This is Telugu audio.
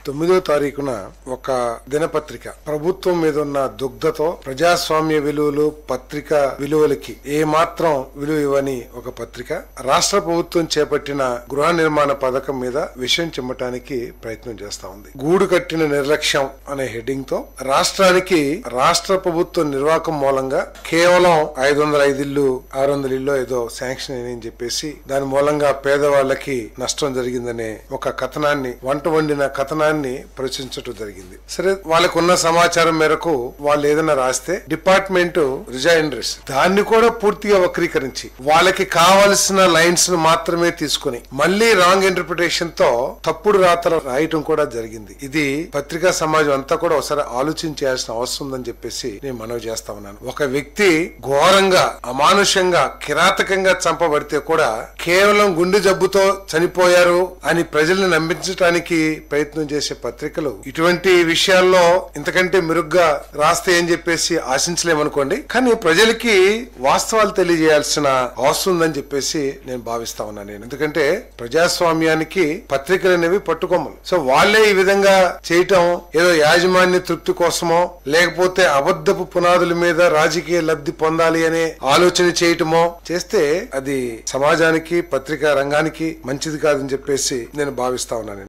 9వ తారీఖున ఒక దినపత్రిక ప్రభుత్వం మీద ఉన్న దుగ్ధతో ప్రజాస్వామ్య విలువలు పత్రిక విలువలకి ఏ మాత్రం విలువ ఇవ్వని ఒక పత్రిక రాష్ట్ర ప్రభుత్వం చేపట్టిన గృహ నిర్మాణ పథకం మీద విషయం చిమ్మటానికి ప్రయత్నం చేస్తా ఉంది. గూడు కట్టిన నిర్లక్ష్యం అనే హెడ్డింగ్ తో రాష్ట్రానికి రాష్ట్ర ప్రభుత్వ నిర్వాహకం మూలంగా కేవలం 505 ఇల్లు 600 ఇల్లు ఏదో శాంక్షన్ అని చెప్పేసి దాని మూలంగా పేదవాళ్ళకి నష్టం జరిగిందనే ఒక కథనాన్ని వండిన కథనాన్ని ప్రచురించడం జరిగింది. సరే, వాళ్ళకు ఉన్న సమాచారం మేరకు వాళ్ళు ఏదైనా రాస్తే డిపార్ట్మెంట్ రిజైండర్స్ దాన్ని కూడా పూర్తిగా వక్రీకరించి వాళ్ళకి కావలసిన లైన్స్ ను మాత్రమే తీసుకుని మళ్ళీ రాంగ్ ఇంటర్ప్రిటేషన్ తో తప్పుడు రాతలు రాయటం కూడా జరిగింది. ఇది పత్రికా సమాజం అంతా కూడా ఒకసారి ఆలోచించాల్సిన అవసరం ఉందని చెప్పేసి నేను మనవి చేస్తా ఉన్నాను. ఒక వ్యక్తి ఘోరంగా అమానుషంగా కిరాతకంగా చంపబడితే కూడా కేవలం గుండె జబ్బుతో చనిపోయారు అని ప్రజల్ని నమ్మించడానికి ప్రయత్నం చేసే పత్రికలు ఇటువంటి విషయాల్లో ఇంతకంటే మెరుగ్గా రాస్తే అని చెప్పేసి ఆశించలేమనుకోండి. కానీ ప్రజలకి వాస్తవాలు తెలియజేయాల్సిన అవసరం ఉందని చెప్పేసి నేను భావిస్తా ఉన్నాను. ఎందుకంటే ప్రజాస్వామ్యానికి పత్రికలు అనేవి పట్టుకొమ్మలు. సో వాళ్లే ఈ విధంగా చేయటం ఏదో యాజమాన్య తృప్తి కోసమో లేకపోతే అబద్ధపు పునాదుల మీద రాజకీయ లబ్ధి పొందాలి అనే ఆలోచన చేయటమో చేస్తే అది సమాజానికి పత్రికా రంగానికి మంచిది కాదని చెప్పేసి నేను భావిస్తా ఉన్నాను.